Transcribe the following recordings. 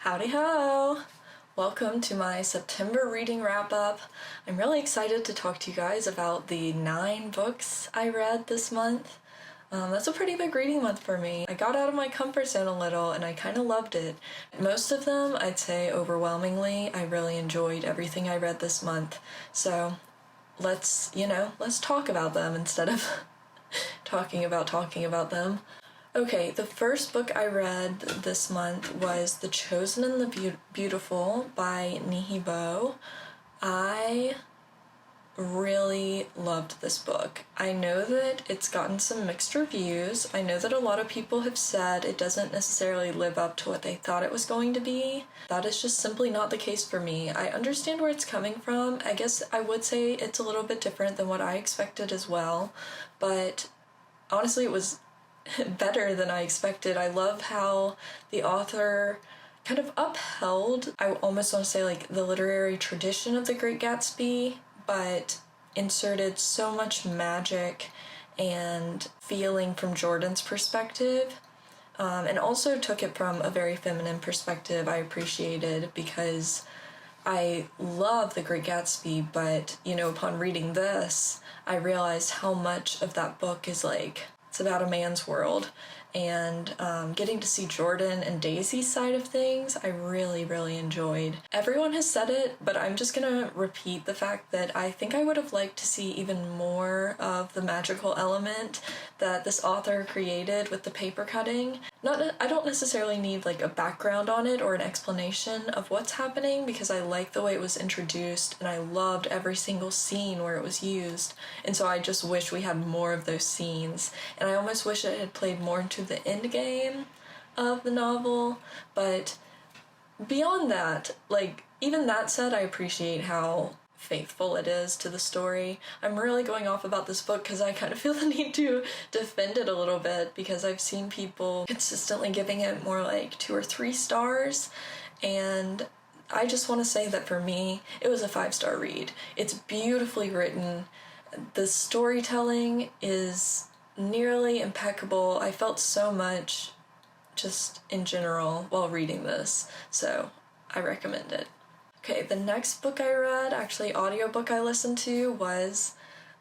Howdy ho! Welcome to my September reading wrap-up. I'm really excited to talk to you guys about the 9 books I read this month. That's a pretty big reading month for me. I got out of my comfort zone a little and I kind of loved it. Most of them, I'd say overwhelmingly, I really enjoyed everything I read this month. So let's talk about them instead of talking about them. Okay, the first book I read this month was The Chosen and the Beautiful by Nihibo. I really loved this book. I know that it's gotten some mixed reviews. I know that a lot of people have said it doesn't necessarily live up to what they thought it was going to be. That is just simply not the case for me. I understand where it's coming from. I guess I would say it's a little bit different than what I expected as well, but honestly it was better than I expected. I love how the author kind of upheld, I almost want to say like the literary tradition of The Great Gatsby, but inserted so much magic and feeling from Jordan's perspective, and also took it from a very feminine perspective. I appreciated because I love The Great Gatsby, but upon reading this, I realized how much of that book is like, it's about a man's world, and getting to see Jordan and Daisy's side of things, I really, really enjoyed. Everyone has said it, but I'm just gonna repeat the fact that I think I would have liked to see even more of the magical element that this author created with the paper cutting. I don't necessarily need like a background on it or an explanation of what's happening, because I like the way it was introduced and I loved every single scene where it was used, and so I just wish we had more of those scenes, and I almost wish it had played more into the end game of the novel. But beyond that, like, even that said, I appreciate how faithful it is to the story. I'm really going off about this book because I kind of feel the need to defend it a little bit, because I've seen people consistently giving it more like 2 or 3 stars, and I just want to say that for me, it was a 5-star read. It's beautifully written. The storytelling is nearly impeccable. I felt so much just in general while reading this, so I recommend it. Okay, the next book I read, actually audiobook I listened to, was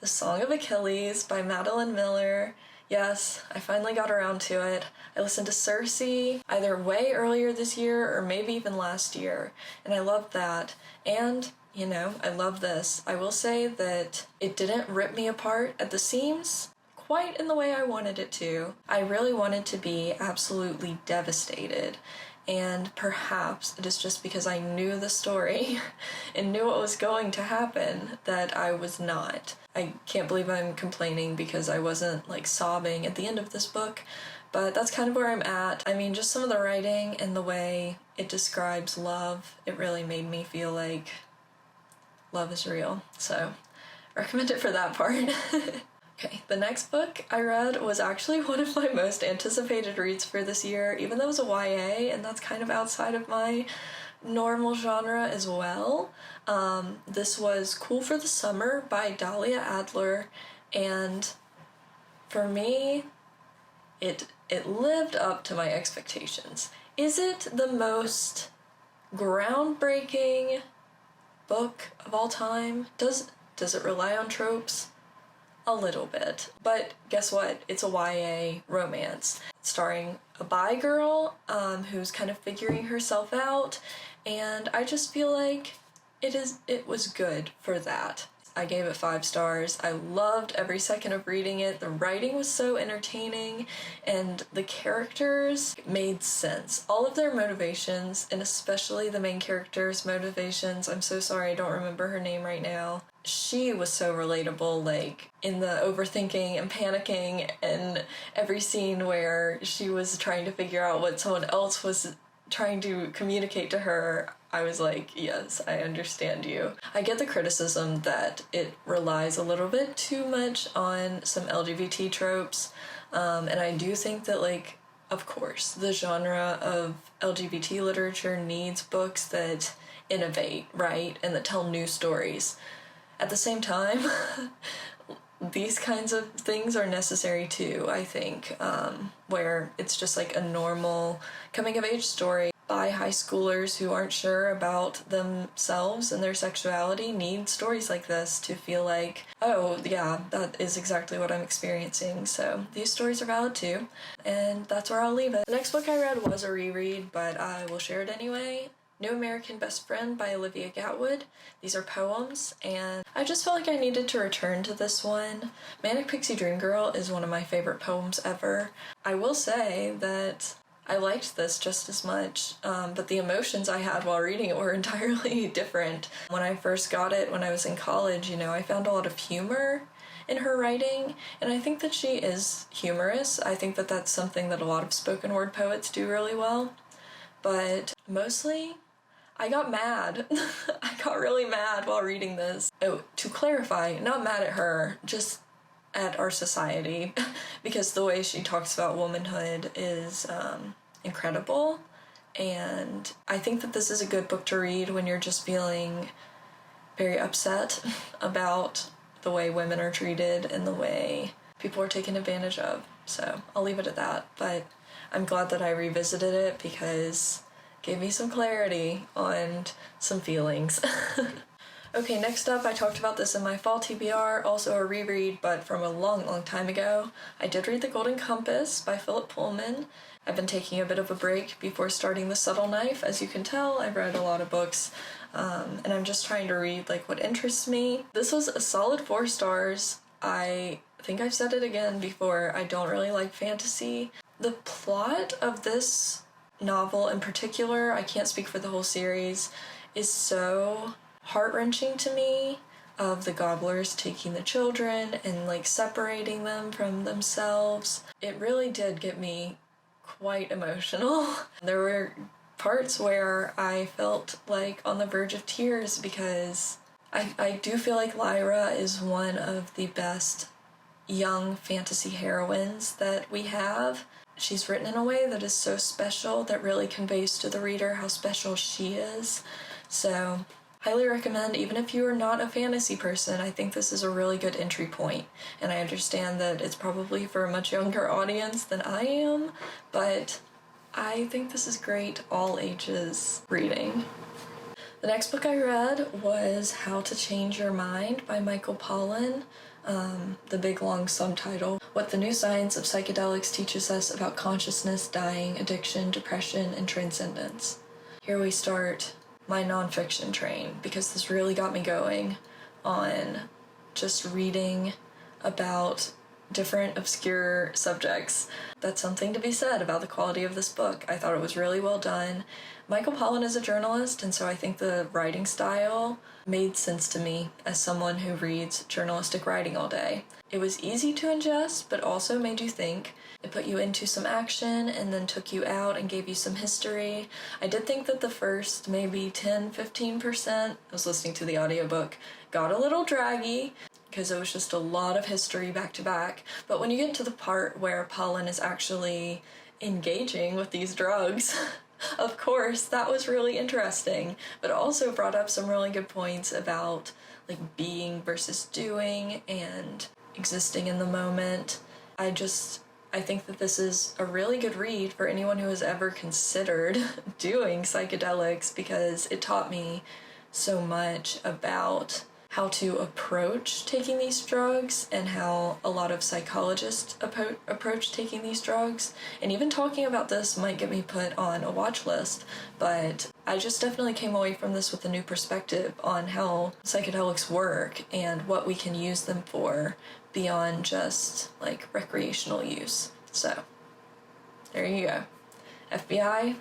The Song of Achilles by Madeline Miller. Yes, I finally got around to it. I listened to Circe either way earlier this year or maybe even last year, and I loved that. And I love this. I will say that it didn't rip me apart at the seams quite in the way I wanted it to. I really wanted to be absolutely devastated, and perhaps it is just because I knew the story and knew what was going to happen that I was not. I can't believe I'm complaining because I wasn't like sobbing at the end of this book, but that's kind of where I'm at. I mean, just some of the writing and the way it describes love, it really made me feel like love is real, so recommend it for that part. Okay, the next book I read was actually one of my most anticipated reads for this year, even though it was a YA, and that's kind of outside of my normal genre as well. This was Cool for the Summer by Dahlia Adler, and for me, it lived up to my expectations. Is it the most groundbreaking book of all time? Does it rely on tropes? A little bit. But guess what? It's a YA romance starring a bi girl who's kind of figuring herself out, and I just feel like it was good for that. I gave it 5 stars. I loved every second of reading it. The writing was so entertaining, and the characters made sense. All of their motivations, and especially the main character's motivations, I'm so sorry I don't remember her name right now. She was so relatable, like in the overthinking and panicking, and every scene where she was trying to figure out what someone else was trying to communicate to her, I was like, yes, I understand you. I get the criticism that it relies a little bit too much on some LGBT tropes, and I do think that, like, of course, the genre of LGBT literature needs books that innovate, right, and that tell new stories. At the same time, these kinds of things are necessary too, I think, where it's just like a normal coming-of-age story by why high schoolers who aren't sure about themselves and their sexuality need stories like this to feel like, oh yeah, that is exactly what I'm experiencing. So these stories are valid too, and that's where I'll leave it. The next book I read was a reread, but I will share it anyway. New American Best Friend by Olivia Gatwood. These are poems, and I just felt like I needed to return to this one. Manic Pixie Dream Girl is one of my favorite poems ever. I will say that I liked this just as much, but the emotions I had while reading it were entirely different. When I first got it, when I was in college, I found a lot of humor in her writing, and I think that she is humorous. I think that that's something that a lot of spoken word poets do really well. But mostly, I got mad. I got really mad while reading this. Oh, to clarify, not mad at her, just at our society, because the way she talks about womanhood is incredible, and I think that this is a good book to read when you're just feeling very upset about the way women are treated and the way people are taken advantage of. So I'll leave it at that, but I'm glad that I revisited it because it gave me some clarity on some feelings. Okay, next up, I talked about this in my fall TBR, also a reread, but from a long, long time ago. I did read The Golden Compass by Philip Pullman. I've been taking a bit of a break before starting The Subtle Knife. As you can tell, I've read a lot of books, and I'm just trying to read what interests me. This was a solid 4 stars. I think I've said it again before, I don't really like fantasy. The plot of this novel in particular, I can't speak for the whole series, is so heart-wrenching to me, of the gobblers taking the children and separating them from themselves. It really did get me quite emotional. There were parts where I felt on the verge of tears because I do feel like Lyra is one of the best young fantasy heroines that we have. She's written in a way that is so special, that really conveys to the reader how special she is. So highly recommend, even if you are not a fantasy person. I think this is a really good entry point, and I understand that it's probably for a much younger audience than I am, but I think this is great all ages reading. The next book I read was How to Change Your Mind by Michael Pollan. The big long subtitle, What the New Science of Psychedelics Teaches Us About Consciousness, Dying, Addiction, Depression, and Transcendence. Here we start my nonfiction train, because this really got me going on just reading about different obscure subjects. That's something to be said about the quality of this book. I thought it was really well done. Michael Pollan is a journalist, and so I think the writing style made sense to me as someone who reads journalistic writing all day. It was easy to ingest, but also made you think. It put you into some action and then took you out and gave you some history. I did think that the first maybe 10-15%, I was listening to the audiobook, got a little draggy because it was just a lot of history back to back. But when you get to the part where Pollan is actually engaging with these drugs, of course, that was really interesting, but also brought up some really good points about being versus doing and existing in the moment. I think that this is a really good read for anyone who has ever considered doing psychedelics, because it taught me so much about how to approach taking these drugs and how a lot of psychologists approach taking these drugs. And even talking about this might get me put on a watch list, but I just definitely came away from this with a new perspective on how psychedelics work and what we can use them for beyond just recreational use. So there you go. FBI,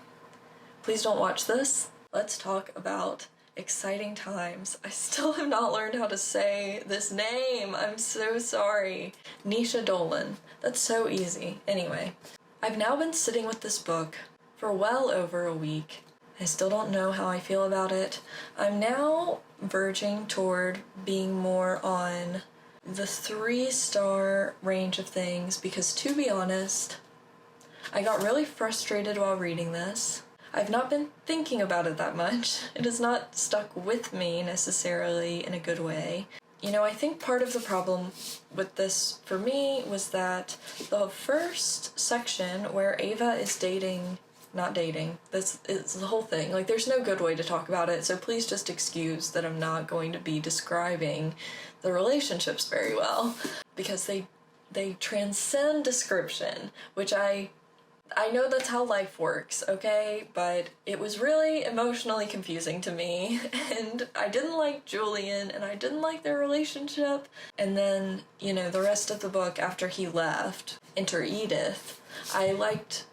please don't watch this. Let's talk about Exciting Times. I still have not learned how to say this name. I'm so sorry. Nisha Dolan. That's so easy. Anyway, I've now been sitting with this book for well over a week. I still don't know how I feel about it. I'm now verging toward being more on the 3-star range of things because, to be honest, I got really frustrated while reading this. I've not been thinking about it that much. It has not stuck with me necessarily in a good way. I think part of the problem with this for me was that the first section where Ava is dating not dating. This is the whole thing. Like, there's no good way to talk about it, so please just excuse that I'm not going to be describing the relationships very well, because they transcend description, which I know that's how life works, okay? But it was really emotionally confusing to me, and I didn't like Julian, and I didn't like their relationship. And then, you know, the rest of the book after he left, enter Edith, I liked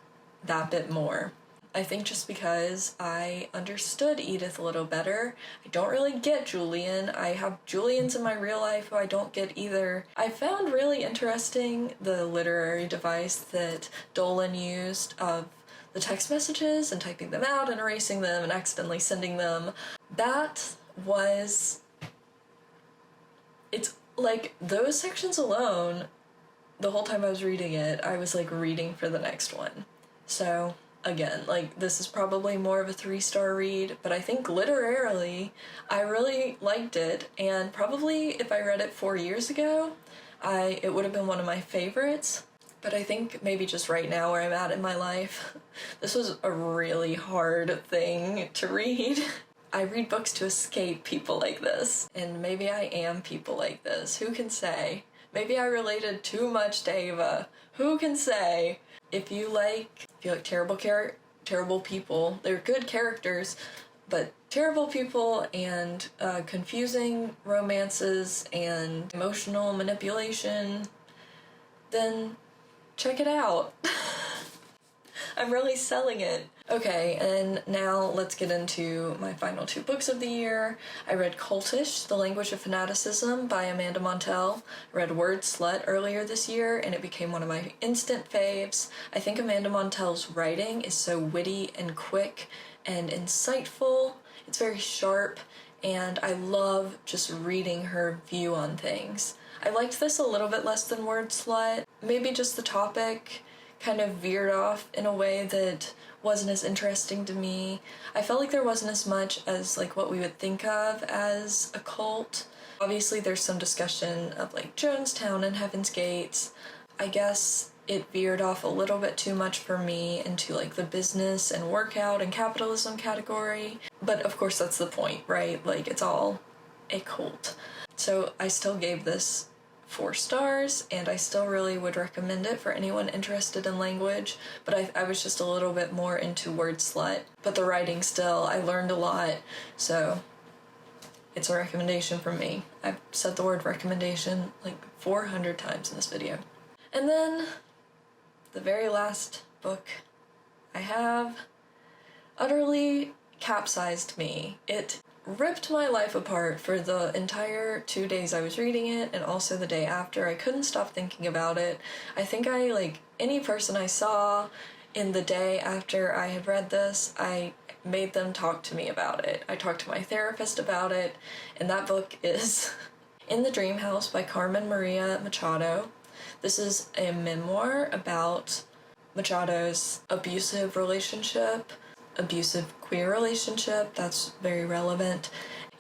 that bit more. I think just because I understood Edith a little better. I don't really get Julian. I have Julians in my real life who I don't get either. I found really interesting the literary device that Dolan used of the text messages and typing them out and erasing them and accidentally sending them. That was... It's like those sections alone, the whole time I was reading it, I was like reading for the next one. So... Again, like, this is probably more of a 3-star read, but I think literarily, I really liked it, and probably if I read it 4 years ago, it would have been one of my favorites. But I think maybe just right now where I'm at in my life, this was a really hard thing to read. I read books to escape people like this, and maybe I am people like this. Who can say? Maybe I related too much to Ava. Who can say? If you like terrible people, they're good characters, but terrible people and confusing romances and emotional manipulation, then check it out. I'm really selling it. Okay, and now let's get into my final 2 books of the year. I read Cultish, The Language of Fanaticism by Amanda Montell. I read Word Slut earlier this year, and it became one of my instant faves. I think Amanda Montell's writing is so witty and quick and insightful. It's very sharp, and I love just reading her view on things. I liked this a little bit less than Word Slut. Maybe just the topic kind of veered off in a way that wasn't as interesting to me. I felt like there wasn't as much as like what we would think of as a cult. Obviously there's some discussion of like Jonestown and Heaven's Gates. I guess it veered off a little bit too much for me into like the business and workout and capitalism category. But of course that's the point, right? Like, it's all a cult. So I still gave this 4 stars, and I still really would recommend it for anyone interested in language, but I was just a little bit more into Word Slut. But the writing still, I learned a lot, so it's a recommendation from me. I've said the word recommendation like 400 times in this video. And then the very last book I have utterly capsized me. It ripped my life apart for the entire 2 days I was reading it, and also the day after. I couldn't stop thinking about it. I think any person I saw in the day after I had read this, I made them talk to me about it. I talked to my therapist about it, and that book is In the Dream House by Carmen Maria Machado. This is a memoir about Machado's abusive queer relationship, that's very relevant.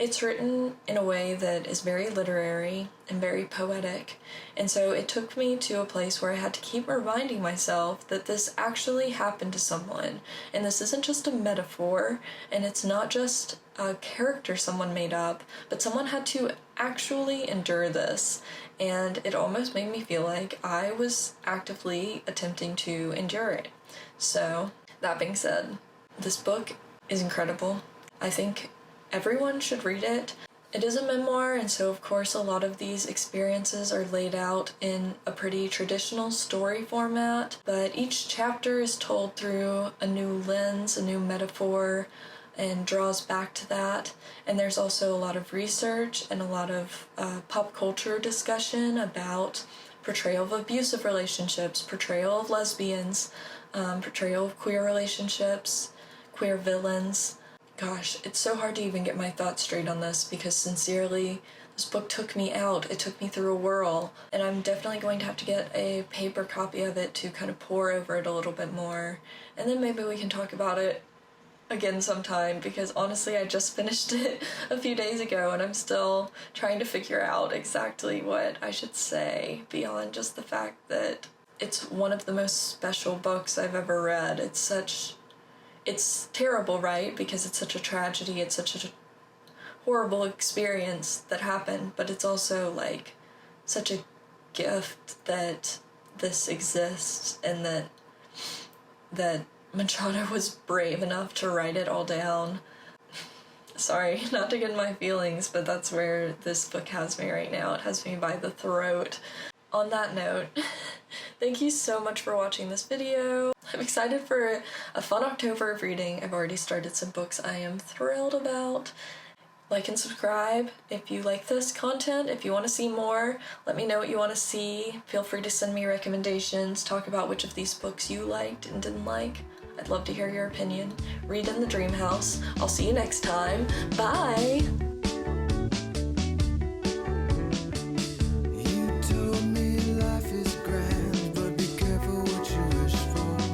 It's written in a way that is very literary and very poetic, and so it took me to a place where I had to keep reminding myself that this actually happened to someone, and this isn't just a metaphor, and it's not just a character someone made up, but someone had to actually endure this, and it almost made me feel like I was actively attempting to endure it. So, that being said, this book is incredible. I think everyone should read it. It is a memoir, and so of course a lot of these experiences are laid out in a pretty traditional story format, but each chapter is told through a new lens, a new metaphor, and draws back to that. And there's also a lot of research and a lot of pop culture discussion about portrayal of abusive relationships, portrayal of lesbians, portrayal of queer relationships, queer villains. Gosh, it's so hard to even get my thoughts straight on this, because sincerely, this book took me out. It took me through a whirl, and I'm definitely going to have to get a paper copy of it to kind of pore over it a little bit more, and then maybe we can talk about it again sometime, because honestly I just finished it a few days ago and I'm still trying to figure out exactly what I should say beyond just the fact that it's one of the most special books I've ever read. It's such it's terrible, right? Because it's such a tragedy, it's such a horrible experience that happened, but it's also like such a gift that this exists, and that Machado was brave enough to write it all down. Sorry, not to get in my feelings, but that's where this book has me right now. It has me by the throat. On that note, thank you so much for watching this video. I'm excited for a fun October of reading. I've already started some books I am thrilled about. Like and subscribe if you like this content. If you want to see more, let me know what you want to see. Feel free to send me recommendations, talk about which of these books you liked and didn't like. I'd love to hear your opinion. Read in the Dream House. I'll see you next time. Bye!